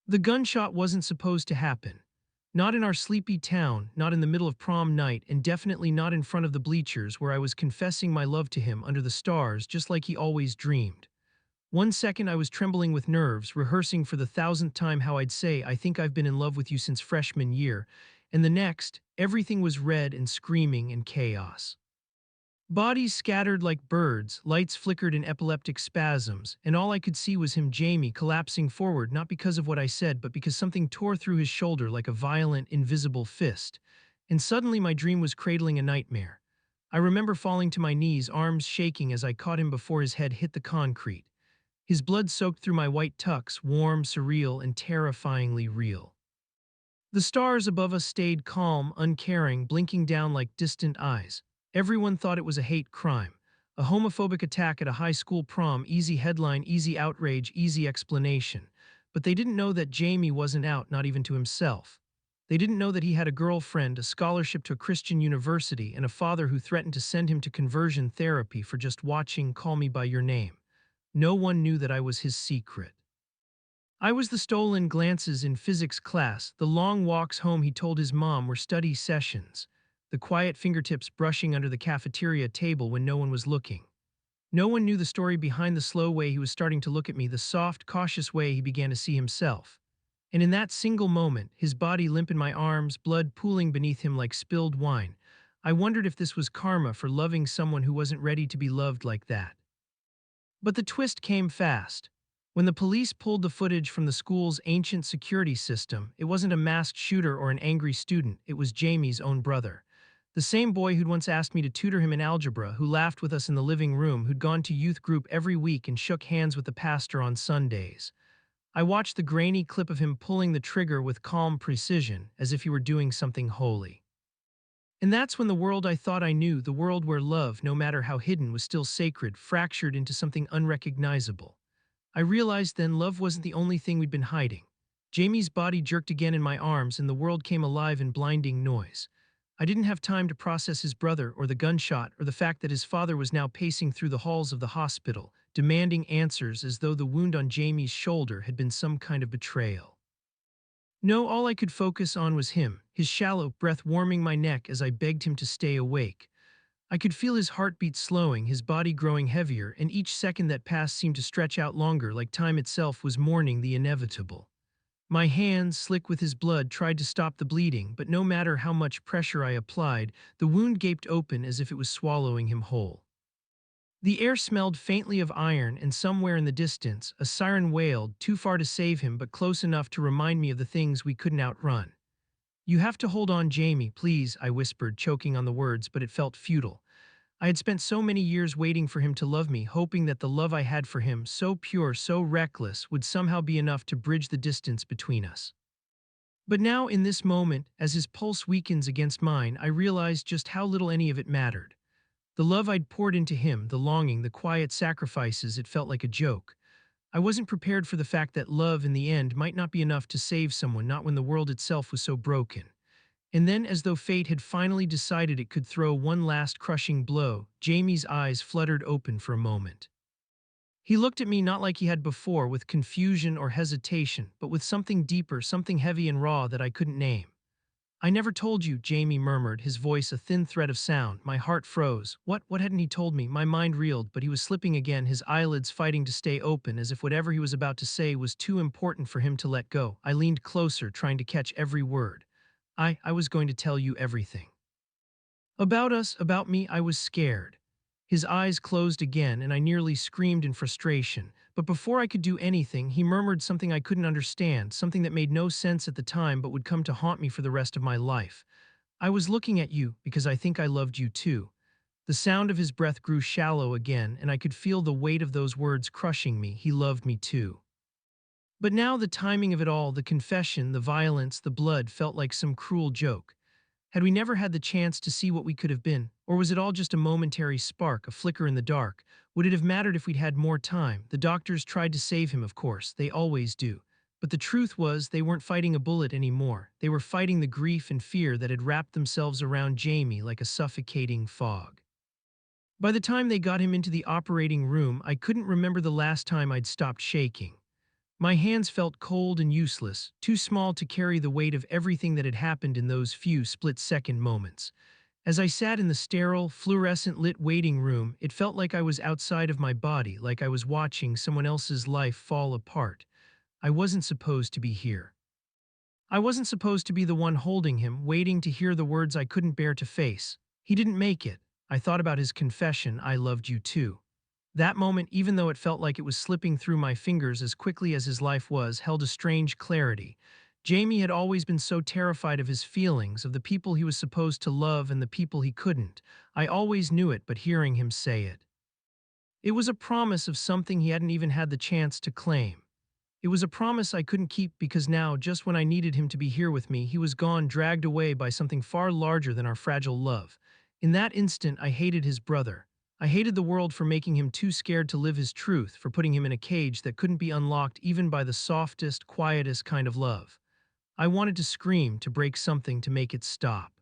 The gunshot wasn't supposed to happen. Not in our sleepy town, not in the middle of prom night, and definitely not in front of the bleachers where I was confessing my love to him under the stars just like he always dreamed. One second I was trembling with nerves, rehearsing for the thousandth time how I'd say, I think I've been in love with you since freshman year, and the next, everything was red and screaming and chaos. Bodies scattered like birds, lights flickered in epileptic spasms, and all I could see was him, Jamie, collapsing forward not because of what I said but because something tore through his shoulder like a violent, invisible fist. And suddenly my dream was cradling a nightmare. I remember falling to my knees, arms shaking as I caught him before his head hit the concrete. His blood soaked through my white tux, warm, surreal, and terrifyingly real. The stars above us stayed calm, uncaring, blinking down like distant eyes. Everyone thought it was a hate crime. A homophobic attack at a high school prom, easy headline, easy outrage, easy explanation. But they didn't know that Jamie wasn't out, not even to himself. They didn't know that he had a girlfriend, a scholarship to a Christian university, and a father who threatened to send him to conversion therapy for just watching Call Me By Your Name. No one knew that I was his secret. I was the stolen glances in physics class, the long walks home he told his mom were study sessions, the quiet fingertips brushing under the cafeteria table when no one was looking. No one knew the story behind the slow way he was starting to look at me, the soft, cautious way he began to see himself. And in that single moment, his body limp in my arms, blood pooling beneath him like spilled wine, I wondered if this was karma for loving someone who wasn't ready to be loved like that. But the twist came fast. When the police pulled the footage from the school's ancient security system, it wasn't a masked shooter or an angry student, it was Jamie's own brother. The same boy who'd once asked me to tutor him in algebra, who laughed with us in the living room, who'd gone to youth group every week and shook hands with the pastor on Sundays. I watched the grainy clip of him pulling the trigger with calm precision, as if he were doing something holy. And that's when the world I thought I knew, the world where love, no matter how hidden, was still sacred, fractured into something unrecognizable. I realized then love wasn't the only thing we'd been hiding. Jamie's body jerked again in my arms and the world came alive in blinding noise. I didn't have time to process his brother or the gunshot or the fact that his father was now pacing through the halls of the hospital, demanding answers as though the wound on Jamie's shoulder had been some kind of betrayal. No, all I could focus on was him, his shallow breath warming my neck as I begged him to stay awake. I could feel his heartbeat slowing, his body growing heavier, and each second that passed seemed to stretch out longer, like time itself was mourning the inevitable. My hands, slick with his blood, tried to stop the bleeding, but no matter how much pressure I applied, the wound gaped open as if it was swallowing him whole. The air smelled faintly of iron, and somewhere in the distance, a siren wailed, too far to save him but close enough to remind me of the things we couldn't outrun. You have to hold on, Jamie, please, I whispered, choking on the words, but it felt futile. I had spent so many years waiting for him to love me, hoping that the love I had for him, so pure, so reckless, would somehow be enough to bridge the distance between us. But now, in this moment, as his pulse weakens against mine, I realized just how little any of it mattered. The love I'd poured into him, the longing, the quiet sacrifices, it felt like a joke. I wasn't prepared for the fact that love, in the end, might not be enough to save someone, not when the world itself was so broken. And then, as though fate had finally decided it could throw one last crushing blow, Jamie's eyes fluttered open for a moment. He looked at me not like he had before, with confusion or hesitation, but with something deeper, something heavy and raw that I couldn't name. I never told you, Jamie murmured, his voice a thin thread of sound. My heart froze. What hadn't he told me? My mind reeled, but he was slipping again, his eyelids fighting to stay open, as if whatever he was about to say was too important for him to let go. I leaned closer, trying to catch every word. I was going to tell you everything. About us, about me, I was scared. His eyes closed again, and I nearly screamed in frustration. But before I could do anything, he murmured something I couldn't understand, something that made no sense at the time but would come to haunt me for the rest of my life. I was looking at you because I think I loved you too. The sound of his breath grew shallow again, and I could feel the weight of those words crushing me. He loved me too. But now the timing of it all, the confession, the violence, the blood, felt like some cruel joke. Had we never had the chance to see what we could have been? Or was it all just a momentary spark, a flicker in the dark? Would it have mattered if we'd had more time? The doctors tried to save him, of course. They always do. But the truth was, they weren't fighting a bullet anymore. They were fighting the grief and fear that had wrapped themselves around Jamie like a suffocating fog. By the time they got him into the operating room, I couldn't remember the last time I'd stopped shaking. My hands felt cold and useless, too small to carry the weight of everything that had happened in those few split-second moments. As I sat in the sterile, fluorescent-lit waiting room, it felt like I was outside of my body, like I was watching someone else's life fall apart. I wasn't supposed to be here. I wasn't supposed to be the one holding him, waiting to hear the words I couldn't bear to face. He didn't make it. I thought about his confession, "I loved you too." That moment, even though it felt like it was slipping through my fingers as quickly as his life was, held a strange clarity. Jamie had always been so terrified of his feelings, of the people he was supposed to love and the people he couldn't. I always knew it, but hearing him say it. It was a promise of something he hadn't even had the chance to claim. It was a promise I couldn't keep because now, just when I needed him to be here with me, he was gone, dragged away by something far larger than our fragile love. In that instant, I hated his brother. I hated the world for making him too scared to live his truth, for putting him in a cage that couldn't be unlocked even by the softest, quietest kind of love. I wanted to scream, to break something, to make it stop.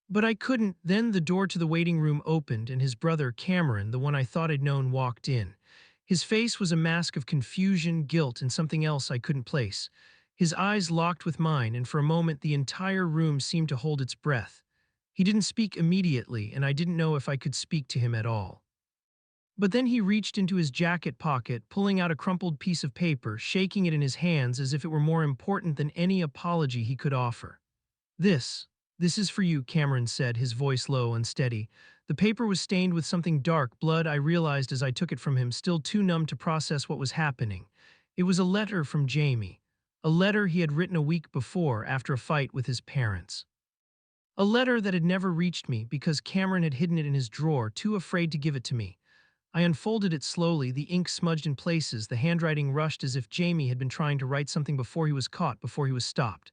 But I couldn't. Then the door to the waiting room opened and his brother, Cameron, the one I thought I'd known, walked in. His face was a mask of confusion, guilt, and something else I couldn't place. His eyes locked with mine, and for a moment the entire room seemed to hold its breath. He didn't speak immediately, and I didn't know if I could speak to him at all. But then he reached into his jacket pocket, pulling out a crumpled piece of paper, shaking it in his hands as if it were more important than any apology he could offer. This, this is for you, Cameron said, his voice low and steady. The paper was stained with something dark, blood, I realized as I took it from him, still too numb to process what was happening. It was a letter from Jamie. A letter he had written a week before after a fight with his parents. A letter that had never reached me because Cameron had hidden it in his drawer, too afraid to give it to me. I unfolded it slowly, the ink smudged in places, the handwriting rushed as if Jamie had been trying to write something before he was caught, before he was stopped.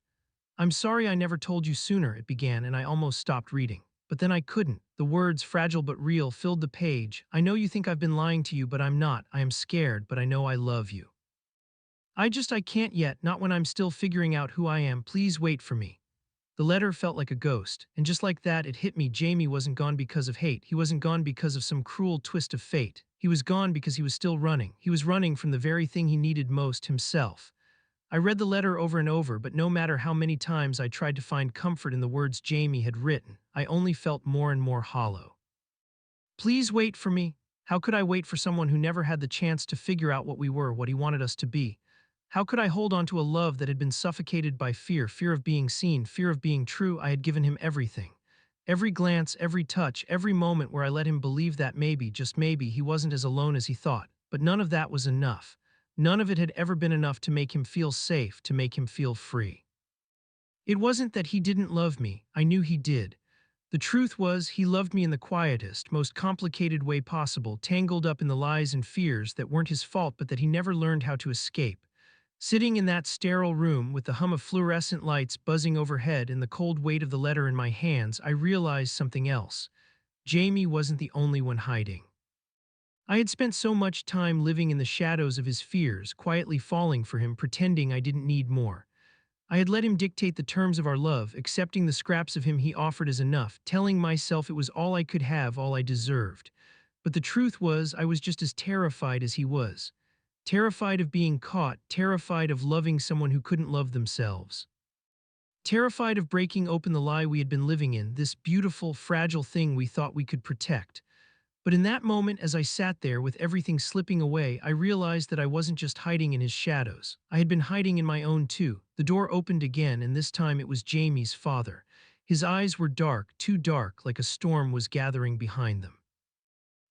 "I'm sorry I never told you sooner," it began, and I almost stopped reading. But then I couldn't. The words, fragile but real, filled the page. "I know you think I've been lying to you, but I'm not. I am scared, but I know I love you. I can't yet, not when I'm still figuring out who I am. Please wait for me." The letter felt like a ghost, and just like that it hit me. Jamie wasn't gone because of hate. He wasn't gone because of some cruel twist of fate. He was gone because he was still running. He was running from the very thing he needed most, himself. I read the letter over and over, but no matter how many times I tried to find comfort in the words Jamie had written, I only felt more and more hollow. "Please wait for me." How could I wait for someone who never had the chance to figure out what we were, what he wanted us to be? How could I hold on to a love that had been suffocated by fear, fear of being seen, fear of being true? I had given him everything. Every glance, every touch, every moment where I let him believe that maybe, just maybe, he wasn't as alone as he thought. But none of that was enough. None of it had ever been enough to make him feel safe, to make him feel free. It wasn't that he didn't love me. I knew he did. The truth was, he loved me in the quietest, most complicated way possible, tangled up in the lies and fears that weren't his fault but that he never learned how to escape. Sitting in that sterile room with the hum of fluorescent lights buzzing overhead and the cold weight of the letter in my hands, I realized something else. Jamie wasn't the only one hiding. I had spent so much time living in the shadows of his fears, quietly falling for him, pretending I didn't need more. I had let him dictate the terms of our love, accepting the scraps of him he offered as enough, telling myself it was all I could have, all I deserved. But the truth was, I was just as terrified as he was. Terrified of being caught, terrified of loving someone who couldn't love themselves. Terrified of breaking open the lie we had been living in, this beautiful, fragile thing we thought we could protect. But in that moment, as I sat there with everything slipping away, I realized that I wasn't just hiding in his shadows. I had been hiding in my own too. The door opened again, and this time it was Jamie's father. His eyes were dark, too dark, like a storm was gathering behind them.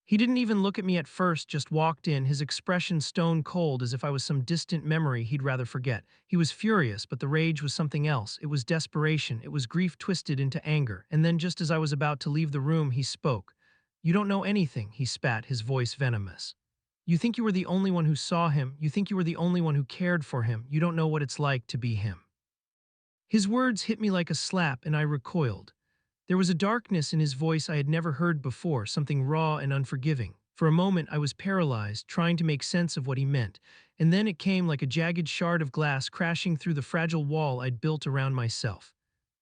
He didn't even look at me at first, just walked in, his expression stone cold as if I was some distant memory he'd rather forget. He was furious, but the rage was something else. It was desperation, it was grief twisted into anger. And then just as I was about to leave the room, he spoke. "You don't know anything," he spat, his voice venomous. "You think you were the only one who saw him, you think you were the only one who cared for him, you don't know what it's like to be him." His words hit me like a slap, and I recoiled. There was a darkness in his voice I had never heard before, something raw and unforgiving. For a moment I was paralyzed, trying to make sense of what he meant, and then it came like a jagged shard of glass crashing through the fragile wall I'd built around myself.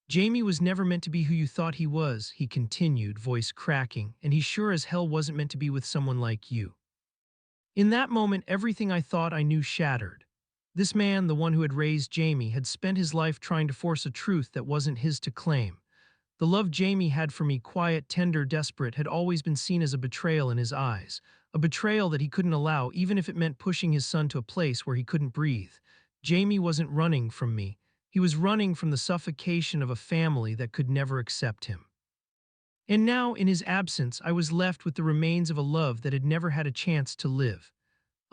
"Jamie was never meant to be who you thought he was," he continued, voice cracking, "and he sure as hell wasn't meant to be with someone like you." In that moment, everything I thought I knew shattered. This man, the one who had raised Jamie, had spent his life trying to force a truth that wasn't his to claim. The love Jamie had for me, quiet, tender, desperate, had always been seen as a betrayal in his eyes. A betrayal that he couldn't allow, even if it meant pushing his son to a place where he couldn't breathe. Jamie wasn't running from me. He was running from the suffocation of a family that could never accept him. And now, in his absence, I was left with the remains of a love that had never had a chance to live.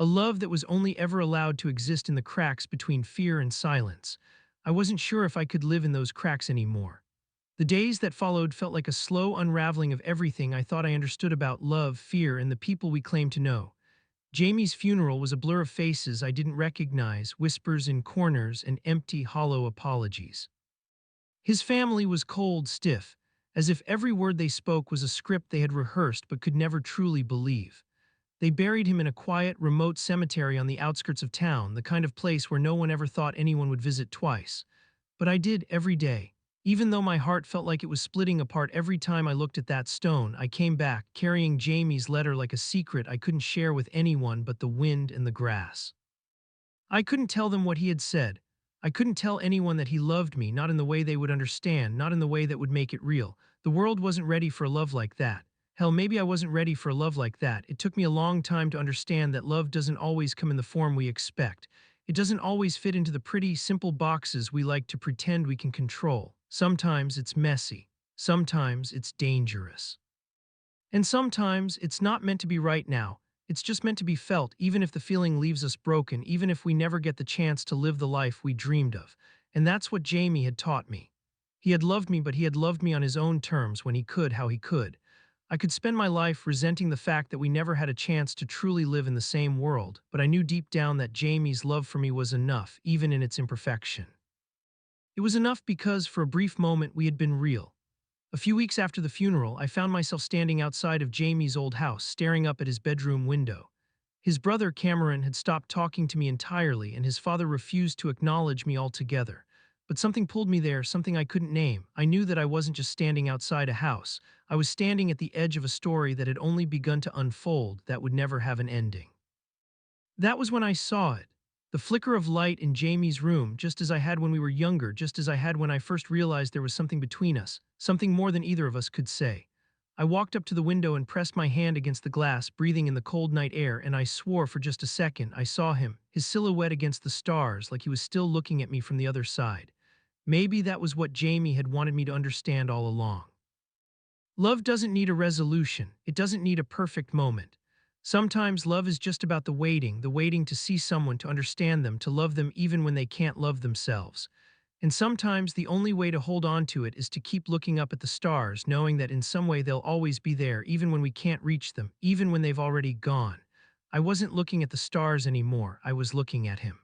A love that was only ever allowed to exist in the cracks between fear and silence. I wasn't sure if I could live in those cracks anymore. The days that followed felt like a slow unraveling of everything I thought I understood about love, fear, and the people we claimed to know. Jamie's funeral was a blur of faces I didn't recognize, whispers in corners, and empty, hollow apologies. His family was cold, stiff, as if every word they spoke was a script they had rehearsed but could never truly believe. They buried him in a quiet, remote cemetery on the outskirts of town, the kind of place where no one ever thought anyone would visit twice. But I did every day. Even though my heart felt like it was splitting apart every time I looked at that stone, I came back, carrying Jamie's letter like a secret I couldn't share with anyone but the wind and the grass. I couldn't tell them what he had said. I couldn't tell anyone that he loved me, not in the way they would understand, not in the way that would make it real. The world wasn't ready for a love like that. Hell, maybe I wasn't ready for a love like that. It took me a long time to understand that love doesn't always come in the form we expect. It doesn't always fit into the pretty, simple boxes we like to pretend we can control. Sometimes it's messy. Sometimes it's dangerous. And sometimes it's not meant to be right now. It's just meant to be felt, even if the feeling leaves us broken, even if we never get the chance to live the life we dreamed of. And that's what Jamie had taught me. He had loved me, but he had loved me on his own terms, when he could, how he could. I could spend my life resenting the fact that we never had a chance to truly live in the same world, but I knew deep down that Jamie's love for me was enough, even in its imperfection. It was enough because, for a brief moment, we had been real. A few weeks after the funeral, I found myself standing outside of Jamie's old house, staring up at his bedroom window. His brother Cameron had stopped talking to me entirely, and his father refused to acknowledge me altogether. But something pulled me there, something I couldn't name. I knew that I wasn't just standing outside a house. I was standing at the edge of a story that had only begun to unfold, that would never have an ending. That was when I saw it. The flicker of light in Jamie's room, just as I had when we were younger, just as I had when I first realized there was something between us, something more than either of us could say. I walked up to the window and pressed my hand against the glass, breathing in the cold night air, and I swore for just a second I saw him, his silhouette against the stars, like he was still looking at me from the other side. Maybe that was what Jamie had wanted me to understand all along. Love doesn't need a resolution. It doesn't need a perfect moment. Sometimes love is just about the waiting to see someone, to understand them, to love them even when they can't love themselves. And sometimes the only way to hold on to it is to keep looking up at the stars, knowing that in some way they'll always be there, even when we can't reach them, even when they've already gone. I wasn't looking at the stars anymore, I was looking at him.